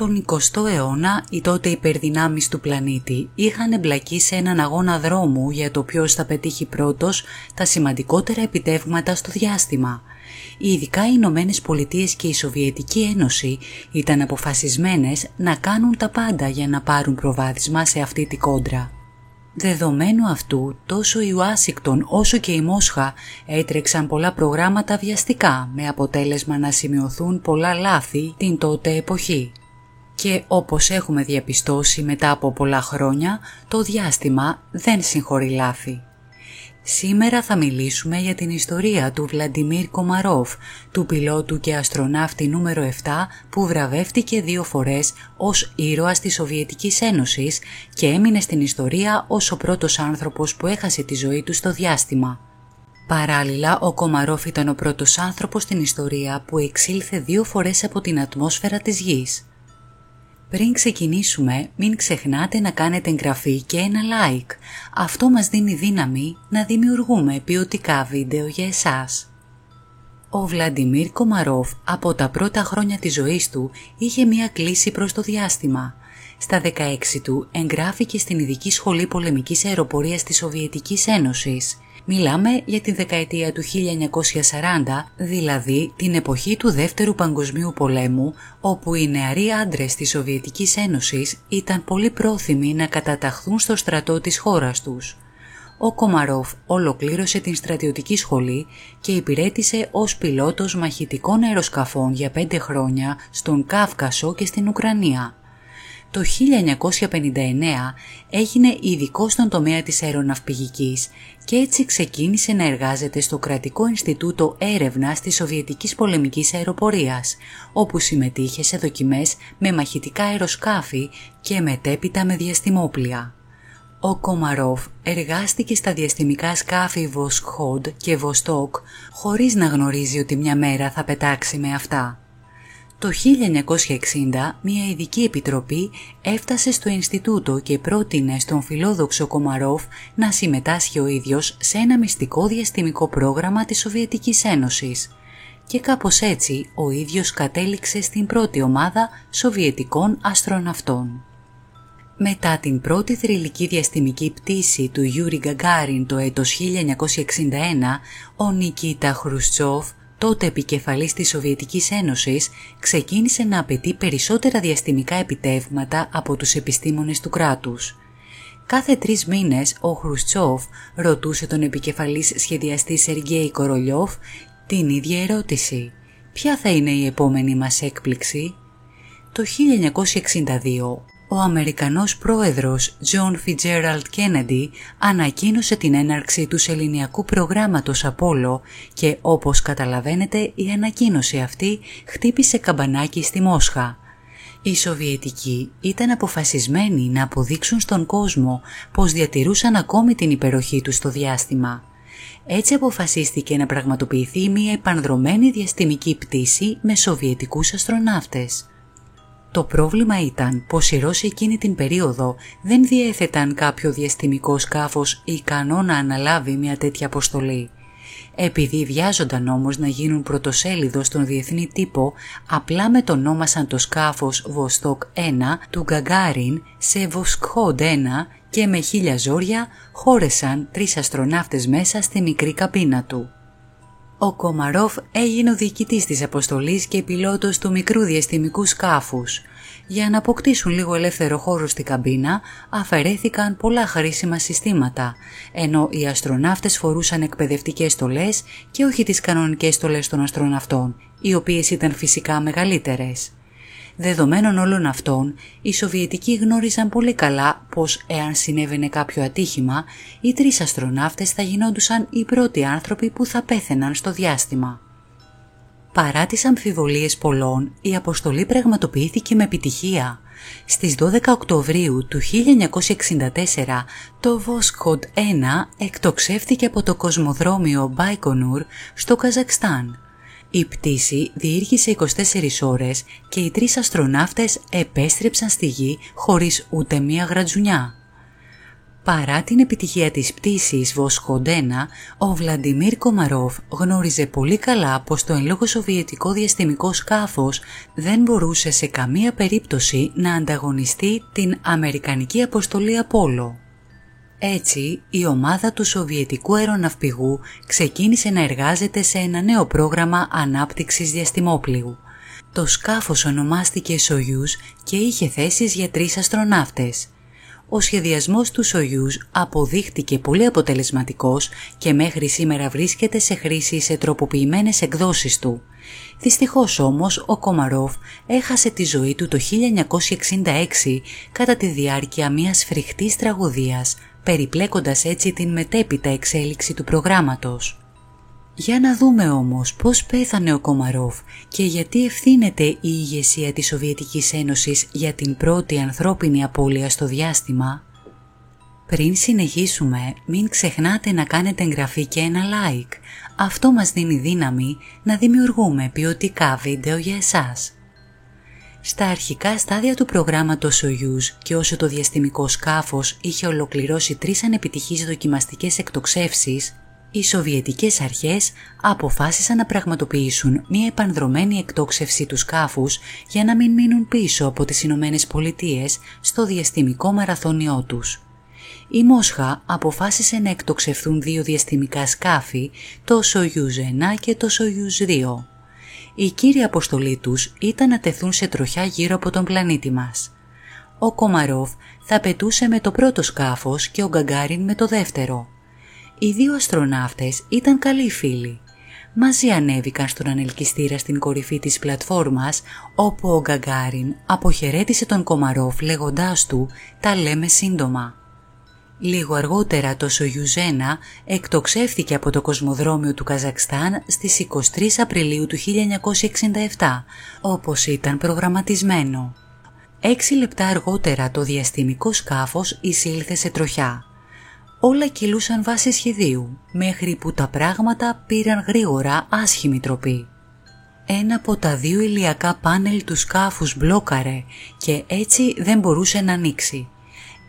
Τον 20ο αιώνα οι τότε υπερδυνάμεις του πλανήτη είχαν εμπλακεί σε έναν αγώνα δρόμου για το ποιος θα πετύχει πρώτος τα σημαντικότερα επιτεύγματα στο διάστημα. Ειδικά οι Ηνωμένες Πολιτείες και η Σοβιετική Ένωση ήταν αποφασισμένες να κάνουν τα πάντα για να πάρουν προβάδισμα σε αυτή τη κόντρα. Δεδομένου αυτού, τόσο η Ουάσιγκτον όσο και η Μόσχα έτρεξαν πολλά προγράμματα βιαστικά με αποτέλεσμα να σημειωθούν πολλά λάθη την τότε εποχή. Και όπως έχουμε διαπιστώσει μετά από πολλά χρόνια, το διάστημα δεν συγχωρεί λάθη. Σήμερα θα μιλήσουμε για την ιστορία του Βλαντιμίρ Κομαρόφ, του πιλότου και αστροναύτη νούμερο 7 που βραβεύτηκε 2 φορές ως ήρωας της Σοβιετικής Ένωσης και έμεινε στην ιστορία ως ο πρώτος άνθρωπος που έχασε τη ζωή του στο διάστημα. Παράλληλα, ο Κομαρόφ ήταν ο πρώτος άνθρωπος στην ιστορία που εξήλθε 2 φορές από την ατμόσφαιρα της Γης. Πριν ξεκινήσουμε, μην ξεχνάτε να κάνετε εγγραφή και ένα like. Αυτό μας δίνει δύναμη να δημιουργούμε ποιοτικά βίντεο για εσάς. Ο Βλαντιμίρ Κομαρόφ από τα πρώτα χρόνια της ζωής του είχε μία κλίση προς το διάστημα. Στα 16 του εγγράφηκε στην Ειδική Σχολή Πολεμικής Αεροπορίας της Σοβιετικής Ένωσης. Μιλάμε για τη δεκαετία του 1940, δηλαδή την εποχή του Δεύτερου Παγκοσμίου Πολέμου, όπου οι νεαροί άντρες της Σοβιετικής Ένωσης ήταν πολύ πρόθυμοι να καταταχθούν στο στρατό της χώρας τους. Ο Κομαρόφ ολοκλήρωσε την στρατιωτική σχολή και υπηρέτησε ως πιλότος μαχητικών αεροσκαφών για 5 χρόνια στον Κάυκασο και στην Ουκρανία. Το 1959 έγινε ειδικός στον τομέα της αεροναυπηγικής και έτσι ξεκίνησε να εργάζεται στο Κρατικό Ινστιτούτο Έρευνας της Σοβιετικής Πολεμικής Αεροπορίας, όπου συμμετείχε σε δοκιμές με μαχητικά αεροσκάφη και μετέπειτα με διαστημόπλια. Ο Κομαρόφ εργάστηκε στα διαστημικά σκάφη Βοσχόντ και Βοστόκ χωρίς να γνωρίζει ότι μια μέρα θα πετάξει με αυτά. Το 1960 μια ειδική επιτροπή έφτασε στο Ινστιτούτο και πρότεινε στον φιλόδοξο Κομαρόφ να συμμετάσχει ο ίδιος σε ένα μυστικό διαστημικό πρόγραμμα της Σοβιετικής Ένωσης. Και κάπως έτσι ο ίδιος κατέληξε στην πρώτη ομάδα Σοβιετικών αστροναυτών. Μετά την πρώτη θρυλική διαστημική πτήση του Γιούρι Γκαγκάριν το έτος 1961, ο Νικίτα Χρουστσόφ, τότε επικεφαλής της Σοβιετικής Ένωσης, ξεκίνησε να απαιτεί περισσότερα διαστημικά επιτεύγματα από τους επιστήμονες του κράτους. Κάθε 3 μήνες ο Χρουστσόφ ρωτούσε τον επικεφαλής σχεδιαστή Σεργέη Κορολιόφ την ίδια ερώτηση: «Ποια θα είναι η επόμενη μας έκπληξη?» Το 1962 ο Αμερικανός πρόεδρος John Fitzgerald Kennedy ανακοίνωσε την έναρξη του σεληνιακού προγράμματος Απόλλω και όπως καταλαβαίνετε η ανακοίνωση αυτή χτύπησε καμπανάκι στη Μόσχα. Οι Σοβιετικοί ήταν αποφασισμένοι να αποδείξουν στον κόσμο πως διατηρούσαν ακόμη την υπεροχή τους στο διάστημα. Έτσι αποφασίστηκε να πραγματοποιηθεί μια επανδρωμένη διαστημική πτήση με σοβιετικούς αστροναύτες. Το πρόβλημα ήταν πως οι Ρώσοι εκείνη την περίοδο δεν διέθεταν κάποιο διαστημικό σκάφος ικανό να αναλάβει μια τέτοια αποστολή. Επειδή βιάζονταν όμως να γίνουν πρωτοσέλιδο στον διεθνή τύπο, απλά μετονόμασαν το σκάφος Βοστόκ 1 του Γκαγκάριν σε Βοσκόντ 1 και με 1000 ζόρια χώρεσαν 3 αστροναύτες μέσα στη μικρή καμπίνα του. Ο Κομαρόφ έγινε ο διοικητής της αποστολής και πιλότος του μικρού διαστημικού σκάφους. Για να αποκτήσουν λίγο ελεύθερο χώρο στη καμπίνα, αφαιρέθηκαν πολλά χρήσιμα συστήματα, ενώ οι αστροναύτες φορούσαν εκπαιδευτικές στολές και όχι τις κανονικές στολές των αστροναυτών, οι οποίες ήταν φυσικά μεγαλύτερες. Δεδομένων όλων αυτών, οι Σοβιετικοί γνώριζαν πολύ καλά πως εάν συνέβαινε κάποιο ατύχημα, οι 3 αστροναύτες θα γινόντουσαν οι πρώτοι άνθρωποι που θα πέθαιναν στο διάστημα. Παρά τις αμφιβολίες πολλών, η αποστολή πραγματοποιήθηκε με επιτυχία. Στις 12 Οκτωβρίου του 1964, το Βοσκόντ 1 εκτοξεύτηκε από το κοσμοδρόμιο Μπάικονούρ στο Καζακστάν. Η πτήση διήρκησε 24 ώρες και οι 3 αστροναύτες επέστρεψαν στη Γη χωρίς ούτε μία γρατζουνιά. Παρά την επιτυχία της πτήσης Voskhod-1, ο Βλαντιμίρ Κομαρόφ γνώριζε πολύ καλά πως το εν λόγω σοβιετικό διαστημικό σκάφος δεν μπορούσε σε καμία περίπτωση να ανταγωνιστεί την αμερικανική αποστολή Απόλλω. Έτσι, η ομάδα του Σοβιετικού αεροναυπηγού ξεκίνησε να εργάζεται σε ένα νέο πρόγραμμα ανάπτυξης διαστημόπλοιου. Το σκάφος ονομάστηκε Soyuz και είχε θέσεις για 3 αστροναύτες. Ο σχεδιασμός του Soyuz αποδείχτηκε πολύ αποτελεσματικός και μέχρι σήμερα βρίσκεται σε χρήση σε τροποποιημένες εκδόσεις του. Δυστυχώς όμως ο Κομαρόφ έχασε τη ζωή του το 1966 κατά τη διάρκεια μιας φρικτής τραγωδίας, περιπλέκοντας έτσι την μετέπειτα εξέλιξη του προγράμματος. Για να δούμε όμως πώς πέθανε ο Κομαρόφ και γιατί ευθύνεται η ηγεσία της Σοβιετικής Ένωσης για την πρώτη ανθρώπινη απώλεια στο διάστημα. Πριν συνεχίσουμε, μην ξεχνάτε να κάνετε εγγραφή και ένα like. Αυτό μας δίνει δύναμη να δημιουργούμε ποιοτικά βίντεο για εσάς. Στα αρχικά στάδια του προγράμματος Soyuz και όσο το διαστημικό σκάφος είχε ολοκληρώσει 3 ανεπιτυχείς δοκιμαστικές εκτοξεύσεις, οι Σοβιετικές αρχές αποφάσισαν να πραγματοποιήσουν μια επανδρωμένη εκτόξευση του σκάφους για να μην μείνουν πίσω από τις Ηνωμένες Πολιτείες στο διαστημικό μαραθώνιό τους. Η Μόσχα αποφάσισε να εκτοξευθούν 2 διαστημικά σκάφη, το Soyuz 1 και το Soyuz 2. Η κύρια αποστολή τους ήταν να τεθούν σε τροχιά γύρω από τον πλανήτη μας. Ο Κομαρόφ θα πετούσε με το πρώτο σκάφος και ο Γκαγκάριν με το δεύτερο. Οι 2 αστροναύτες ήταν καλοί φίλοι. Μαζί ανέβηκαν στον ανελκυστήρα στην κορυφή της πλατφόρμας, όπου ο Γκαγκάριν αποχαιρέτησε τον Κομαρόφ λέγοντάς του «Τα λέμε σύντομα». Λίγο αργότερα το Soyuz 1 εκτοξεύθηκε από το κοσμοδρόμιο του Καζακστάν στις 23 Απριλίου του 1967, όπως ήταν προγραμματισμένο. 6 λεπτά αργότερα το διαστημικό σκάφος εισήλθε σε τροχιά. Όλα κυλούσαν βάσει σχεδίου, μέχρι που τα πράγματα πήραν γρήγορα άσχημη τροπή. Ένα από τα 2 ηλιακά πάνελ του σκάφους μπλόκαρε και έτσι δεν μπορούσε να ανοίξει.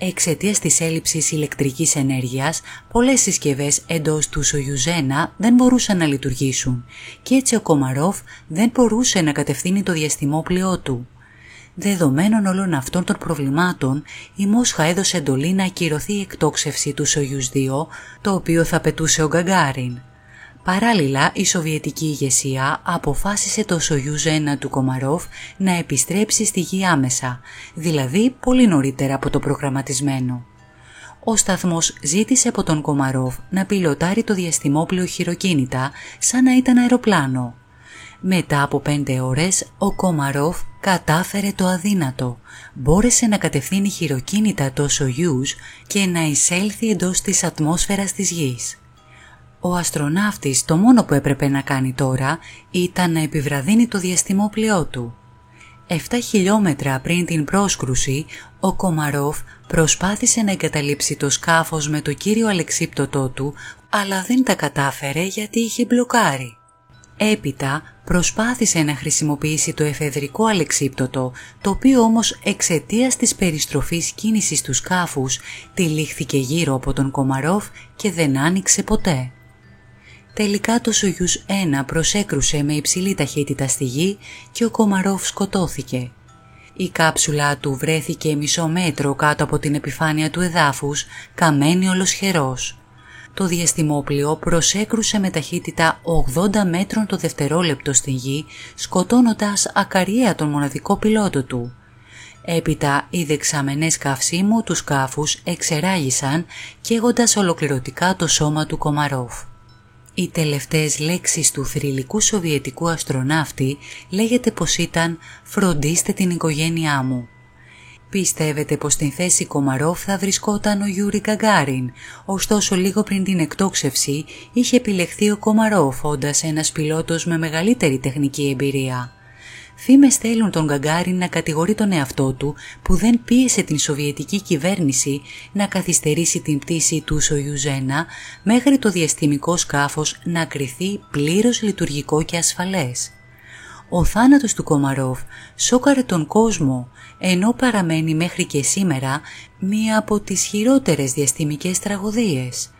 Εξαιτίας της έλλειψης ηλεκτρικής ενέργειας, πολλές συσκευές εντός του Soyuz 1 δεν μπορούσαν να λειτουργήσουν και έτσι ο Κομαρόφ δεν μπορούσε να κατευθύνει το διαστημόπλοιό του. Δεδομένων όλων αυτών των προβλημάτων, η Μόσχα έδωσε εντολή να ακυρωθεί η εκτόξευση του Soyuz 2, το οποίο θα πετούσε ο Γκαγκάριν. Παράλληλα, η Σοβιετική ηγεσία αποφάσισε το Soyuz 1 του Κομαρόφ να επιστρέψει στη γη άμεσα, δηλαδή πολύ νωρίτερα από το προγραμματισμένο. Ο σταθμός ζήτησε από τον Κομαρόφ να πιλοτάρει το διαστημόπλοιο χειροκίνητα σαν να ήταν αεροπλάνο. Μετά από 5 ώρες, ο Κομαρόφ κατάφερε το αδύνατο. Μπόρεσε να κατευθύνει χειροκίνητα το Soyuz και να εισέλθει εντός της ατμόσφαιρας της γης. Ο αστροναύτης το μόνο που έπρεπε να κάνει τώρα ήταν να επιβραδύνει το διαστημόπλοιό του. 7 χιλιόμετρα πριν την πρόσκρουση, ο Κομαρόφ προσπάθησε να εγκαταλείψει το σκάφος με το κύριο αλεξίπτωτό του, αλλά δεν τα κατάφερε γιατί είχε μπλοκάρει. Έπειτα προσπάθησε να χρησιμοποιήσει το εφεδρικό αλεξίπτωτο, το οποίο όμως εξαιτίας της περιστροφής κίνησης του σκάφους τυλίχθηκε γύρω από τον Κομαρόφ και δεν άνοιξε ποτέ. Τελικά το Soyuz 1 προσέκρουσε με υψηλή ταχύτητα στη γη και ο Κομαρόφ σκοτώθηκε. Η κάψουλα του βρέθηκε μισό μέτρο κάτω από την επιφάνεια του εδάφους, καμένη ολοσχερός. Το διαστημόπλοιο προσέκρουσε με ταχύτητα 80 μέτρων το δευτερόλεπτο στη γη, σκοτώνοντας ακαριέα τον μοναδικό πιλότο του. Έπειτα οι δεξαμενές καυσίμου του σκάφους εξεράγησαν, καίγοντας ολοκληρωτικά το σώμα του Κομαρόφ. Οι τελευταίες λέξεις του θρυλικού σοβιετικού αστροναύτη λέγεται πως ήταν «Φροντίστε την οικογένειά μου». Πιστεύετε πως στην θέση Κομαρόφ θα βρισκόταν ο Γιούρι Γκαγκάριν, ωστόσο λίγο πριν την εκτόξευση είχε επιλεχθεί ο Κομαρόφ όντας ένας πιλότος με μεγαλύτερη τεχνική εμπειρία. Φήμες στέλνουν τον Γκαγκάριν να κατηγορεί τον εαυτό του που δεν πίεσε την σοβιετική κυβέρνηση να καθυστερήσει την πτήση του Soyuz 1 μέχρι το διαστημικό σκάφος να κριθεί πλήρως λειτουργικό και ασφαλές. Ο θάνατος του Κομαρόφ σόκαρε τον κόσμο, ενώ παραμένει μέχρι και σήμερα μία από τις χειρότερες διαστημικές τραγωδίες.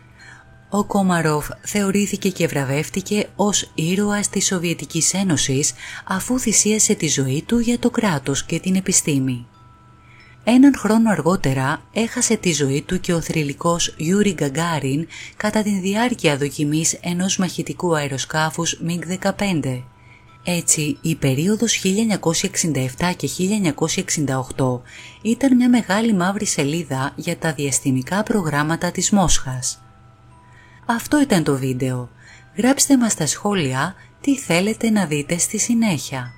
Ο Κομαρόφ θεωρήθηκε και βραβεύτηκε ως ήρωας της Σοβιετικής Ένωσης αφού θυσίασε τη ζωή του για το κράτος και την επιστήμη. Έναν χρόνο αργότερα έχασε τη ζωή του και ο θρυλικός Γιούρι Γκαγκάριν κατά τη διάρκεια δοκιμής ενός μαχητικού αεροσκάφους MiG-15. Έτσι, η περίοδος 1967 και 1968 ήταν μια μεγάλη μαύρη σελίδα για τα διαστημικά προγράμματα της Μόσχας. Αυτό ήταν το βίντεο. Γράψτε μας στα σχόλια τι θέλετε να δείτε στη συνέχεια.